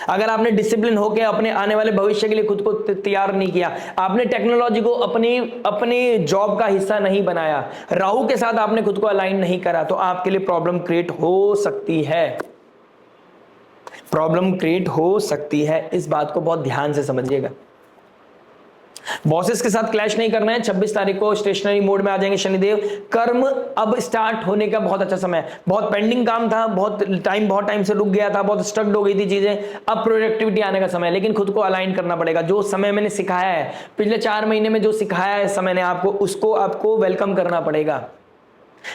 अगर आपने डिसिप्लिन होकर अपने आने वाले भविष्य के लिए खुद को तैयार नहीं किया, आपने टेक्नोलॉजी को अपने जॉब का हिस्सा नहीं बनाया, राहु के साथ आपने खुद को अलाइन नहीं करा, तो आपके लिए प्रॉब्लम क्रिएट हो सकती है। प्रॉब्लम क्रिएट हो सकती है, इस बात को बहुत ध्यान से समझिएगा। बॉसेस के साथ क्लैश नहीं करना है। 26 तारीख को स्टेशनरी मोड में आ जाएंगे शनिदेव। कर्म अब स्टार्ट होने का बहुत अच्छा समय है। बहुत पेंडिंग काम था, बहुत टाइम से रुक गया था, बहुत स्टक्ड हो गई थी चीजें, अब प्रोडक्टिविटी आने का समय है। लेकिन खुद को अलाइन करना पड़ेगा। जो समय मैंने सिखाया है, पिछले 4 महीने में जो सिखाया है समय ने आपको, उसको आपको वेलकम करना पड़ेगा।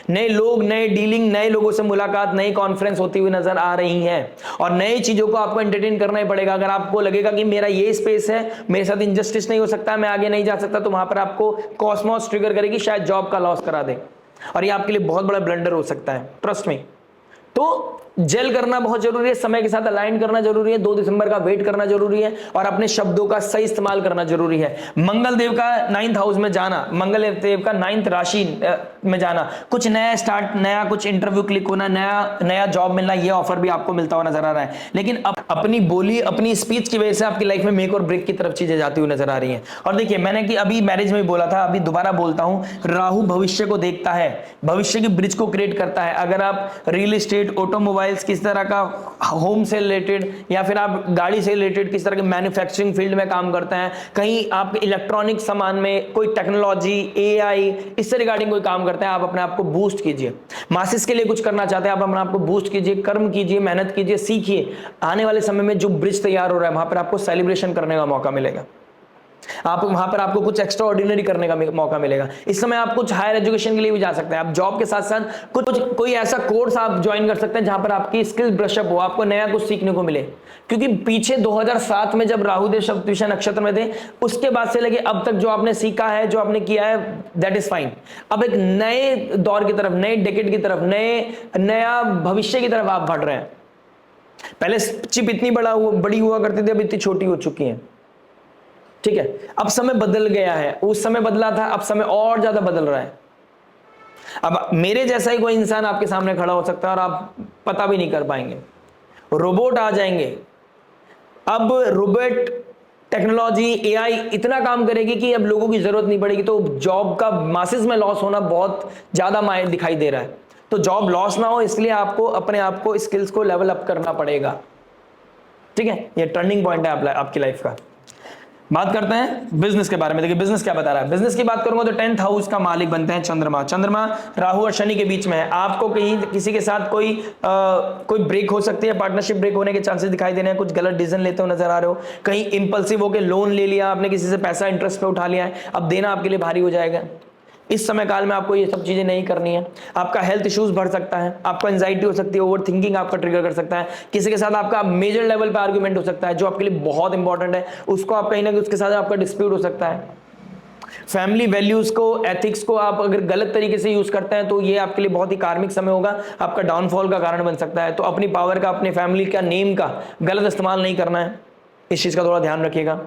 नए लोग, नए डीलिंग, नए लोगों से मुलाकात, नई कॉन्फ्रेंस होती हुई नजर आ रही है, और नई चीजों को आपको एंटरटेन करना ही पड़ेगा। अगर आपको लगेगा कि मेरा ये स्पेस है, मेरे साथ इंजस्टिस नहीं हो सकता, मैं आगे नहीं जा सकता, तो वहां पर आपको कॉस्मोस ट्रिगर करेगी, शायद जॉब का लॉस करा दे, और ये आपके लिए बहुत बड़ा ब्लंडर हो सकता है, ट्रस्ट मी। तो जेल करना बहुत जरूरी है, समय के साथ अलाइन करना जरूरी है, 2 दिसंबर का वेट करना जरूरी है, और अपने शब्दों का सही इस्तेमाल करना जरूरी है। मंगल देव का 9th हाउस में जाना, मंगल देव का 9th राशि में जाना, कुछ नया स्टार्ट, नया कुछ इंटरव्यू क्लिक होना, नया जॉब मिलना, ये ऑफर भी आपको मिलता हुआ नजर आ रहा है। लेकिन अपनी बोली, अपनी स्पीच की वजह से आपकी लाइफ में मेक और ब्रेक की तरफ चीजें जाती हुई नजर आ रही हैं। और देखिए, मैंने कि अभी मैरिज में बोला था, अभी दोबारा बोलता हूं, राहु भविष्य को देखता है, भविष्य की ब्रिज को क्रिएट करता है। अगर आप रियल एस्टेट, ऑटोमोबाइल्स, किस तरह का होम से रिलेटेड, या फिर आप गाड़ी से रिलेटेड किस तरह के मैन्युफैक्चरिंग फील्ड में काम करते हैं, कहीं आप इलेक्ट्रॉनिक सामान में कोई टेक्नोलॉजी, एआई, इससे रिगार्डिंग कोई काम करते हैं, आप अपने आप को बूस्ट कीजिए। मासिस के लिए कुछ करना चाहते हैं, आप अपने आप को बूस्ट कीजिए, कर्म कीजिए, मेहनत कीजिए, सीखिए। आने वाले समय में जो ब्रिज तैयार हो रहा है, वहां पर आपको सेलिब्रेशन करने का मौका मिलेगा। आप वहां पर आपको कुछ एक्स्ट्रा ऑर्डिनरी करने का मौका मिलेगा। इस समय आप कुछ हायर एजुकेशन के लिए भी जा सकते हैं। आप जॉब के साथ साथ कुछ कोई ऐसा कोर्स आप ज्वाइन कर सकते हैं जहां पर आपकी स्किल ब्रशअप हो, आपको नया कुछ सीखने को मिले। क्योंकि पीछे 2007 में जब राहु देव शतभिषा नक्षत्र में थे, उसके बाद से लगे अब तक जो आपने सीखा है, जो आपने किया है, दैट इज फाइन। अब एक नए दौर की तरफ, नए डेकेड की तरफ, नया भविष्य की तरफ आप बढ़ रहे हैं। पहले चिप इतनी बड़ी हुआ करती थी, अब इतनी छोटी हो चुकी है। ठीक है, अब समय बदल गया है। उस समय बदला था, अब समय और ज्यादा बदल रहा है। अब मेरे जैसा ही कोई इंसान आपके सामने खड़ा हो सकता है और आप पता भी नहीं कर पाएंगे। रोबोट आ जाएंगे। अब रोबोट टेक्नोलॉजी, एआई इतना काम करेगी कि अब लोगों की जरूरत नहीं पड़ेगी। तो जॉब का मासेस में लॉस होना बहुत ज्यादा दिखाई दे रहा है। तो जॉब लॉस ना हो, इसलिए आपको अपने आप को, स्किल्स को लेवल अप करना पड़ेगा। ठीक है, ये टर्निंग पॉइंट है आपकी लाइफ का। बात करते हैं बिजनेस के बारे में। देखिए बिजनेस क्या बता रहा है। बिजनेस की बात करूंगा तो 10th हाउस का मालिक बनते हैं चंद्रमा। चंद्रमा राहु और शनि के बीच में है। आपको कहीं किसी के साथ कोई ब्रेक हो सकती है, पार्टनरशिप ब्रेक होने के चांसेस दिखाई दे रहे हैं। कुछ गलत डिसीजन लेते हुए नजर आ रहे हो। कहीं इंपल्सिव होकर लोन ले लिया आपने, किसी से पैसा इंटरेस्ट पे उठा लिया है, अब देना आपके लिए भारी हो जाएगा। इस समय काल में आपको ये सब चीजें नहीं करनी है। आपका हेल्थ इश्यूज बढ़ सकता है, आपको एंजाइटी हो सकती है, ओवर थिंकिंग आपका ट्रिगर कर सकता है, किसी के साथ आपका मेजर लेवल पे आर्गुमेंट हो सकता है जो आपके लिए बहुत इंपॉर्टेंट है, उसको आप कहीं ना कहीं उसके साथ आपका डिस्प्यूट हो सकता है। फैमिली वैल्यूज को, एथिक्स को आप अगर गलत तरीके से यूज करते हैं तो ये आपके लिए बहुत ही कार्मिक समय होगा, आपका डाउनफॉल का कारण बन सकता है। तो अपनी पावर का, अपने फैमिली का नेम का गलत इस्तेमाल नहीं करना है, इस चीज का थोड़ा ध्यान रखिएगा।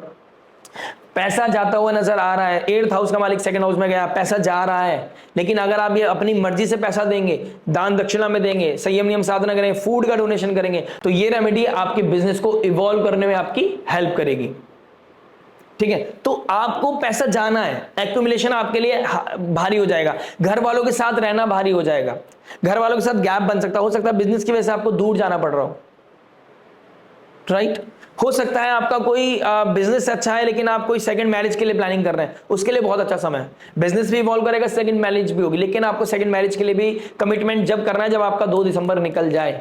पैसा जाता हुआ नजर आ रहा है। 8th हाउस का मालिक 2nd हाउस में गया, पैसा जा रहा है। लेकिन अगर आप ये अपनी मर्जी से पैसा देंगे, दान दक्षिणा में देंगे, संयम नियम साधना करेंगे, फूड का डोनेशन करेंगे, तो ये रेमेडी आपके बिजनेस को इवॉल्व करने में आपकी हेल्प करेगी। ठीक है, तो आपको पैसा जाना है, एक्यूमुलेशन आपके लिए भारी हो जाएगा। घर वालों के साथ रहना भारी हो जाएगा, घर वालों के साथ गैप बन सकता हो सकता है बिजनेस की वजह से आपको दूर जाना पड़ रहा हो। राइट, हो सकता है आपका कोई बिजनेस अच्छा है लेकिन आप कोई सेकंड मैरिज के लिए प्लानिंग कर रहे हैं, उसके लिए बहुत अच्छा समय है। बिजनेस भी इवॉल्व करेगा, सेकंड मैरिज भी होगी, लेकिन आपको सेकंड मैरिज के लिए भी कमिटमेंट जब करना है जब आपका 2 दिसंबर निकल जाए।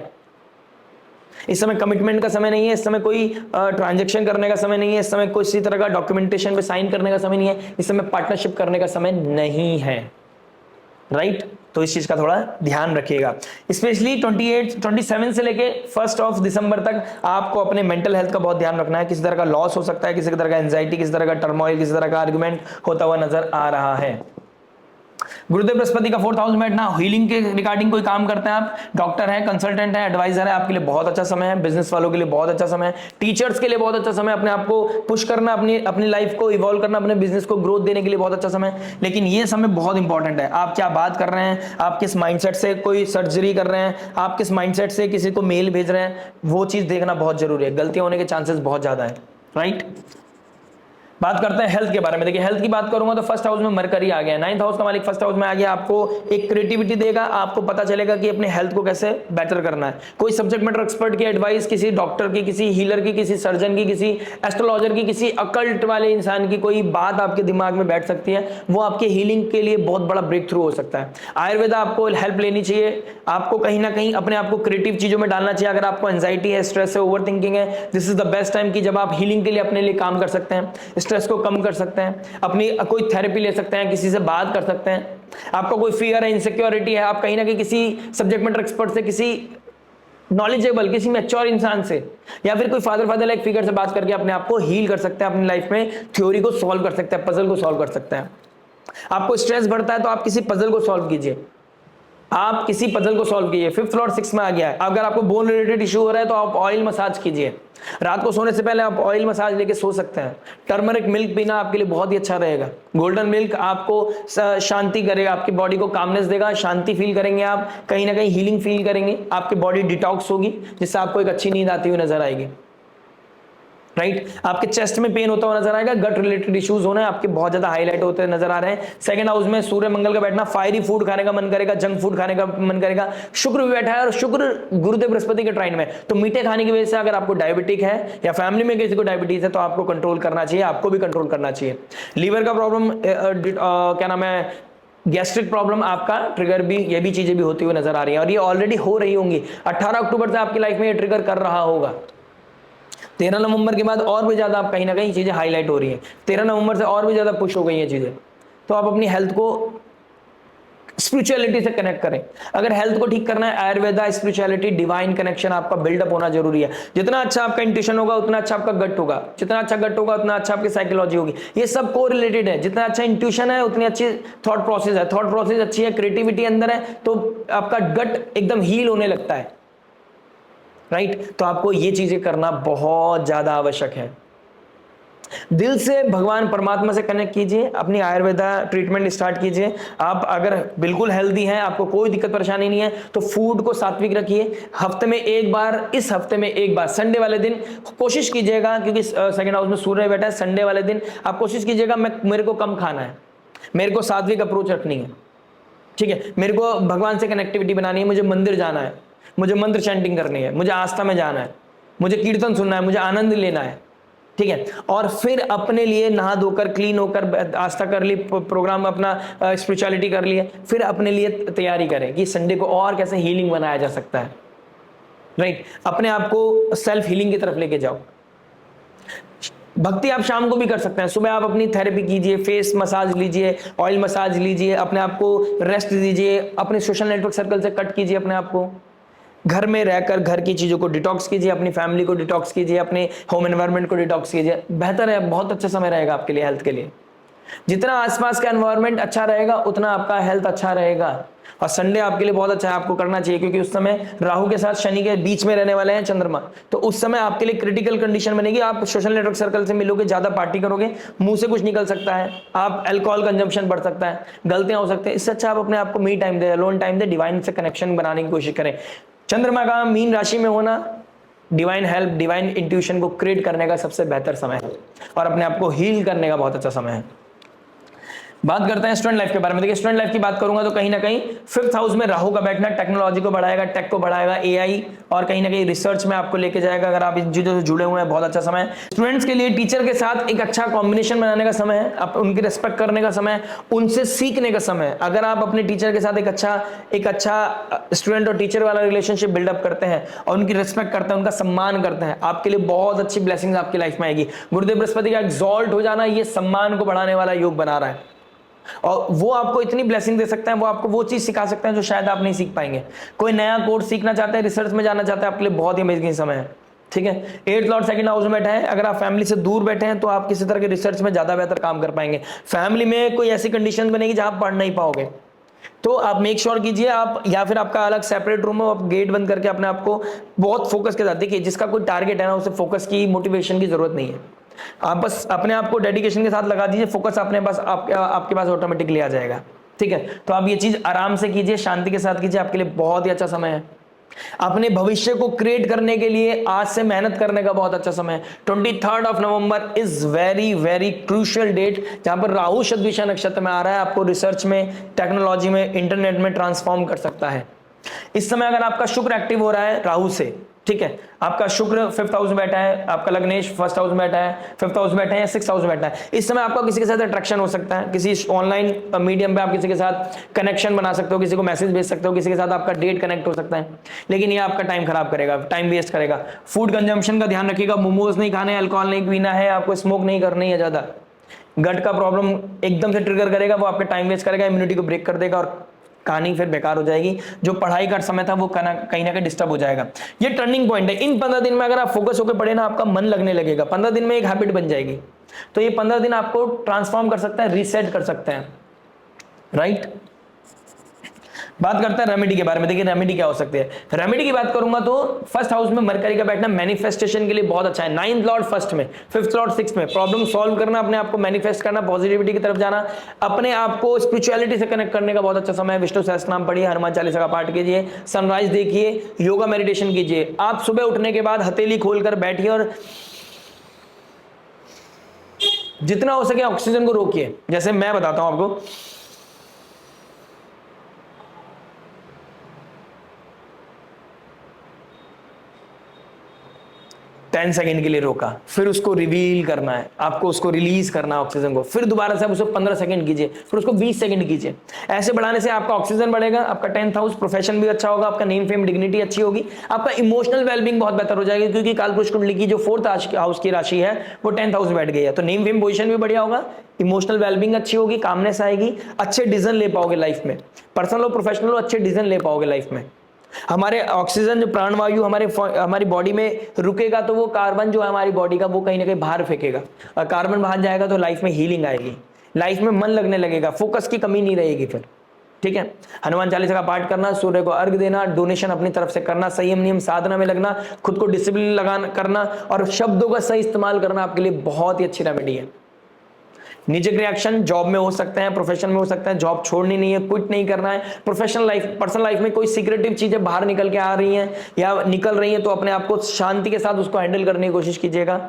इस समय कमिटमेंट का समय नहीं है, इस समय कोई ट्रांजैक्शन करने का समय नहीं है, इस समय किसी तरह का डॉक्यूमेंटेशन पे साइन करने का समय नहीं है, इस समय पार्टनरशिप करने का समय नहीं है। राइट, तो इस चीज का थोड़ा ध्यान रखिएगा। स्पेशली 27 से लेके 1 दिसंबर तक आपको अपने मेंटल हेल्थ का बहुत ध्यान रखना है। किसी तरह का लॉस हो सकता है, किसी तरह का एंजाइटी, किसी तरह का टर्मोइल, किसी तरह का आर्गुमेंट होता हुआ नजर आ रहा है। गुरुदेव बृहस्पति का 4th हाउस में बैठना, हीलिंग के रिगार्डिंग कोई काम करते हैं आप, डॉक्टर है, कंसल्टेंट है, एडवाइजर है, आपके लिए बहुत अच्छा समय है। बिजनेस वालों के लिए बहुत अच्छा समय है, टीचर्स के लिए बहुत अच्छा समय, अपने आप को पुश करना, अपनी लाइफ को इवॉल्व करना, अपने बिजनेस को ग्रोथ देने के लिए बहुत अच्छा समय है। लेकिन ये समय बहुत इंपॉर्टेंट है। आप क्या बात कर रहे हैं, आप किस माइंडसेट से कोई सर्जरी कर रहे हैं, आप किस माइंडसेट से किसी को मेल भेज रहे हैं, वो चीज देखना बहुत जरूरी है। गलतियां होने के चांसेस बहुत ज्यादा है। राइट, बात करते हैं हेल्थ के बारे में। देखिए हेल्थ की बात करूंगा तो 1st हाउस में मरकरी आ गया, 9th हाउस का मालिक 1st हाउस में आ गया। आपको एक क्रिएटिविटी देगा, आपको पता चलेगा कि अपने हेल्थ को कैसे बेटर करना है। कोई सब्जेक्ट मैटर एक्सपर्ट की एडवाइस, किसी डॉक्टर की, किसी हीलर की, किसी सर्जन की, किसी एस्ट्रोलॉजर की, किसी अकल्ट वाले इंसान की कोई बात आपके दिमाग में बैठ सकती है, वो आपके हीलिंग के लिए बहुत बड़ा ब्रेक थ्रू हो सकता है। आयुर्वेदा आपको हेल्प लेनी चाहिए, आपको कहीं ना कहीं अपने आप को क्रिएटिव चीजों में डालना चाहिए। अगर आपको एंजाइटी है, स्ट्रेस है, ओवर थिंकिंग है, this is the best time कि जब आप हीलिंग के लिए अपने लिए काम कर सकते हैं, स्ट्रेस को कम कर सकते हैं, अपनी कोई थेरेपी ले सकते हैं, किसी से बात कर सकते हैं। आपका कोई फियर है, इनसिक्योरिटी है, आप कहीं ना कहीं किसी सब्जेक्ट मैटर एक्सपर्ट से, किसी नॉलेजेबल, किसी मैच्योर इंसान से, या फिर कोई फादर लाइक फिगर से बात करके अपने आप को हील कर सकते हैं, अपनी लाइफ में थ्योरी को सॉल्व कर सकते हैं, पजल को सॉल्व कर सकते हैं। आपको स्ट्रेस बढ़ता है तो आप किसी पजल को सॉल्व कीजिए, आप किसी पजल को सॉल्व कीजिए। 5th लॉर्ड 6 में आ गया है। अगर आपको बोन रिलेटेड इशू हो रहा है तो आप ऑयल मसाज कीजिए, रात को सोने से पहले आप ऑयल मसाज लेके सो सकते हैं। टर्मरिक मिल्क पीना आपके लिए बहुत ही अच्छा रहेगा। गोल्डन मिल्क आपको शांति करेगा, आपकी बॉडी को कामनेस देगा, शांति फील करेंगे आप, कहीं ना कहीं हीलिंग फील करेंगे, आपकी बॉडी डिटॉक्स होगी, जिससे आपको एक अच्छी नींद आती हुई नजर आएगी। राइट, आपके चेस्ट में पेन होता हुआ नजर आएगा, गट रिलेटेड इश्यूज होने आपके बहुत ज्यादा हाईलाइट होते नजर आ रहे हैं। 2nd हाउस में सूर्य मंगल का बैठना, फायरी फूड खाने का मन करेगा, जंक फूड खाने का मन करेगा। शुक्र भी बैठा है और शुक्र गुरुदेव बृहस्पति के ट्राइन में, तो मीठे खाने की वजह से अगर आपको डायबिटिक है या फैमिली में किसी को डायबिटीज है तो आपको कंट्रोल करना चाहिए, आपको भी कंट्रोल करना चाहिए। लीवर का प्रॉब्लम, क्या नाम है, गैस्ट्रिक प्रॉब्लम आपका ट्रिगर भी, ये भी चीजें भी होती हुई नजर आ रही है और ये ऑलरेडी हो रही होंगी। 18 अक्टूबर से आपकी लाइफ में ये ट्रिगर कर रहा होगा। 13 नवंबर के बाद और भी ज्यादा आप कहीं ना कहीं चीजें हाईलाइट हो रही हैं, 13 नवंबर से और भी ज्यादा पुश हो गई हैं चीजें। तो आप अपनी हेल्थ को स्पिरिचुअलिटी से कनेक्ट करें। अगर हेल्थ को ठीक करना है, आयुर्वेदा, स्पिरिचुअलिटी, डिवाइन कनेक्शन आपका बिल्डअप होना जरूरी है। जितना अच्छा आपका इंट्यूशन होगा उतना अच्छा आपका गट होगा, जितना अच्छा गट होगा उतना अच्छा आपकी साइकोलॉजी होगी। ये सब को रिलेटेड है। जितना अच्छा इंट्यूशन है उतनी अच्छी थॉट प्रोसेस है, थॉट प्रोसेस अच्छी है, क्रिएटिविटी अंदर है, तो आपका गट एकदम हील होने लगता है। राइट? तो आपको ये चीजें करना बहुत ज्यादा आवश्यक है। दिल से भगवान परमात्मा से कनेक्ट कीजिए, अपनी आयुर्वेदा ट्रीटमेंट स्टार्ट कीजिए। आप अगर बिल्कुल हेल्दी हैं, आपको कोई दिक्कत परेशानी नहीं है, तो फूड को सात्विक रखिए। हफ्ते में एक बार, इस हफ्ते में एक बार संडे वाले दिन कोशिश कीजिएगा, क्योंकि सेकंड हाउस में सूर्य बैठा है, संडे वाले दिन आप कोशिश कीजिएगा मेरे को कम खाना है, मेरे को सात्विक अप्रोच रखनी है, ठीक है, मेरे को भगवान से कनेक्टिविटी बनानी है, मुझे मंदिर जाना है, मुझे मंत्र चैंटिंग करनी है, मुझे आस्था में जाना है, मुझे कीर्तन सुनना है, मुझे आनंद लेना है, ठीक है। और फिर अपने लिए नहा धोकर क्लीन होकर आस्था कर ली, प्रोग्राम अपना स्पिरिचुअलिटी कर लिया, फिर अपने लिए तैयारी करें कि संडे को और कैसे हीलिंग बनाया जा सकता है। राइट? अपने आप को सेल्फ हीलिंग की तरफ लेके जाओ। भक्ति आप शाम को भी कर सकते हैं। सुबह आप अपनी थेरेपी कीजिए, फेस मसाज लीजिए, ऑयल मसाज लीजिए, अपने आप को रेस्ट दीजिए, अपने सोशल नेटवर्क सर्कल से कट कीजिए अपने आप को। घर में रहकर घर की चीजों को डिटॉक्स कीजिए, अपनी फैमिली को डिटॉक्स कीजिए, अपने होम एनवायरनमेंट को डिटॉक्स कीजिए। बेहतर है, बहुत अच्छा समय रहेगा आपके लिए, हेल्थ के लिए। जितना आसपास का एनवायरनमेंट अच्छा रहेगा उतना आपका हेल्थ अच्छा रहेगा। और संडे आपके लिए बहुत अच्छा है, आपको करना चाहिए, क्योंकि उस समय राहु के साथ शनि के बीच में रहने वाले हैं चंद्रमा, तो उस समय आपके लिए क्रिटिकल कंडीशन बनेगी। आप सोशल नेटवर्क सर्कल से मिलोगे, ज्यादा पार्टी करोगे, मुंह से कुछ निकल सकता है, आप अल्कोहल कंजम्पशन बढ़ सकता है, गलतियां हो सकती है। इससे अच्छा आप अपने आप को मी टाइम दे, अलोन टाइम दे, डिवाइन से कनेक्शन बनाने की कोशिश करें। चंद्रमा का मीन राशि में होना डिवाइन हेल्प, डिवाइन इंट्यूशन को क्रिएट करने का सबसे बेहतर समय है, और अपने आप को हील करने का बहुत अच्छा समय है। बात करते हैं स्टूडेंट लाइफ के बारे में। देखिए, स्टूडेंट लाइफ की बात करूंगा तो कहीं ना कहीं 5th हाउस में राहु का बैठना टेक्नोलॉजी को बढ़ाएगा, टेक को बढ़ाएगा, एआई और कहीं ना कहीं रिसर्च में आपको लेके जाएगा। अगर आप इन चीजों से जुड़े हुए हैं, बहुत अच्छा समय है। स्टूडेंट्स के लिए टीचर के साथ एक अच्छा कॉम्बिनेशन बनाने का समय है, आप उनकी रिस्पेक्ट करने का समय है, उनसे सीखने का समय है। अगर आप अपने टीचर के साथ एक अच्छा स्टूडेंट और टीचर वाला रिलेशनशिप बिल्डअप करते हैं और उनकी रिस्पेक्ट करते हैं, उनका सम्मान करते हैं, आपके लिए बहुत अच्छी ब्लेसिंग्स आपकी लाइफ में आएगी। गुरुदेव बृहस्पति का एक्सॉल्ट हो जाना ये सम्मान को बढ़ाने वाला योग बना रहा है, और वो आपको इतनी ब्लेसिंग दे सकते हैं, वो आपको वो चीज सिखा सकते हैं जो शायद आप नहीं सीख पाएंगे। कोई नया कोर्स सीखना चाहते हैं, रिसर्च में जाना चाहते हैं, आपके लिए बहुत ही अमेजिंग समय है, ठीक है। 8th लॉर्ड सेकंड हाउस में बैठा है। अगर आप फैमिली से दूर बैठे हैं तो आप किसी तरह के रिसर्च में ज्यादा बेहतर काम कर पाएंगे। फैमिली में कोई ऐसी कंडीशन बनेगी जहां आप पढ़ नहीं पाओगे, तो आप मेक श्योर कीजिए, आप या फिर आपका अलग सेपरेट रूम हो, आप गेट बंद करके अपने आप को बहुत फोकस के साथ देखिए। जिसका कोई टारगेट है ना, उसे फोकस की, मोटिवेशन की जरूरत नहीं है। आप बस अपने आप को डेडिकेशन के साथ लगा दीजिए, फोकस अपने पास आपके पास ऑटोमेटिकली आ जाएगा, ठीक है। तो आप ये चीज आराम से कीजिए, शांति के साथ कीजिए, आपके लिए बहुत ही अच्छा समय है। अपने भविष्य को क्रिएट करने के लिए आज से मेहनत करने का बहुत अच्छा समय है। 23rd November is very very crucial date, जहां पर राहु शतभिषा नक्षत्र में आ रहा है, आपको रिसर्च में, टेक्नोलॉजी में, इंटरनेट में ट्रांसफॉर्म कर सकता है। इस समय अगर आपका शुक्र एक्टिव हो रहा है राहु से, ठीक है, आपका शुक्र 5th हाउस में बैठा है, आपका लग्नेश 1st हाउस में बैठा है, 5th हाउस में बैठा है या 6th हाउस में बैठा है, इस समय आपका किसी के साथ अट्रैक्शन हो सकता है। किसी ऑनलाइन मीडियम पे आप किसी के साथ कनेक्शन बना सकते हो, किसी को मैसेज भेज सकते हो, किसी के साथ आपका डेट कनेक्ट हो सकता है, लेकिन ये आपका टाइम खराब करेगा, टाइम वेस्ट करेगा। फूड कंजम्पशन का ध्यान रखिएगा, मोमोज नहीं खाने, अल्कोहल नहीं पीना है, आपको स्मोक नहीं करनी है ज्यादा। गट का प्रॉब्लम एकदम से ट्रिगर करेगा, वो आपका टाइम वेस्ट करेगा, इम्यूनिटी को ब्रेक कर देगा, और कहानी फिर बेकार हो जाएगी। जो पढ़ाई का समय था वो कहीं ना कहीं डिस्टर्ब हो जाएगा। ये टर्निंग पॉइंट है। इन 15 दिन में अगर आप फोकस होकर पढ़े ना, आपका मन लगने लगेगा, 15 दिन में एक हैबिट बन जाएगी। तो ये 15 दिन आपको ट्रांसफॉर्म कर सकता है, रीसेट कर सकते हैं, राइट। बात करते हैं रेमेडी के बारे में। देखिए रेमेडी क्या हो सकती है। रेमेडी की बात करूंगा तो 1st हाउस में मरकरी का बैठना मैनिफेस्टेशन के लिए बहुत अच्छा है। 9th लॉर्ड 1st में, 5th लॉर्ड 6th में, प्रॉब्लम सॉल्व करना, अपने आप को मैनिफेस्ट करना, पॉजिटिविटी की तरफ जाना, अपने आप को स्पिरिचुअलिटी से कनेक्ट करने का बहुत अच्छा समय है। विष्णु सहस्त्रनाम पढ़िए, हनुमान चालीसा का पाठ कीजिए, सनराइज देखिए, योगा मेडिटेशन कीजिए। आप सुबह उठने के बाद हथेली खोलकर बैठिए और जितना हो सके ऑक्सीजन को रोकिए। जैसे मैं बताता हूं आपको, 10 सेकंड के लिए रोका, फिर उसको रिवील करना है, आपको उसको रिलीज करना है ऑक्सीजन को, फिर दोबारा से आप उसको 15 सेकंड कीजिए, फिर उसको 20 सेकंड कीजिए। ऐसे बढ़ाने से आपका ऑक्सीजन बढ़ेगा, आपका 10th हाउस प्रोफेशन भी अच्छा होगा, आपका नेम फेम डिग्निटी अच्छी होगी, आपका इमोशनल वेलबींग बहुत बेहतर हो जाएगी, क्योंकि कालपुरुष कुंडली की जो 4th हाउस की राशि है वो 10th हाउस में बैठ गई है। तो नेम फेम पोजिशन भी बढ़िया होगा, इमोशनल वेलबींग अच्छी होगी, कामनेस आएगी, अच्छे डिसीजन ले पाओगे लाइफ में, पर्सनल और प्रोफेशनल हो अच्छे डिसीजन ले पाओगे लाइफ में। हमारे ऑक्सीजन जो प्राणवायु हमारी बॉडी में रुकेगा तो वो कार्बन जो है हमारी बॉडी का वो कहीं ना कहीं बाहर फेंकेगा, और कार्बन बाहर जाएगा तो लाइफ में हीलिंग आएगी, लाइफ में मन लगने लगेगा, फोकस की कमी नहीं रहेगी फिर। ठीक है, हनुमान चालीसा का पाठ करना, सूर्य को अर्घ देना, डोनेशन अपनी तरफ से करना, संयम नियम साधना में लगना, खुद को डिसिप्लिन लगाना करना और शब्दों का सही इस्तेमाल करना आपके लिए बहुत ही अच्छी रेमेडी है। निजी रिएक्शन जॉब में हो सकते हैं, प्रोफेशन में हो सकते हैं, जॉब छोड़नी नहीं है, क्विट नहीं करना है। प्रोफेशनल लाइफ, पर्सनल लाइफ में कोई सीक्रेटिव चीजें बाहर निकल के आ रही हैं या निकल रही हैं तो अपने आप को शांति के साथ उसको हैंडल करने की कोशिश कीजिएगा।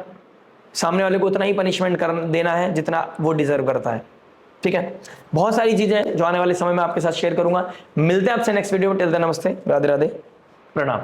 सामने वाले को उतना ही पनिशमेंट देना है जितना वो डिजर्व करता है। ठीक है, बहुत सारी चीजें जो आने वाले समय में आपके साथ शेयर करूंगा। मिलते हैं आपसे नेक्स्ट वीडियो में। टिल देन नमस्ते, राधे राधे, प्रणाम।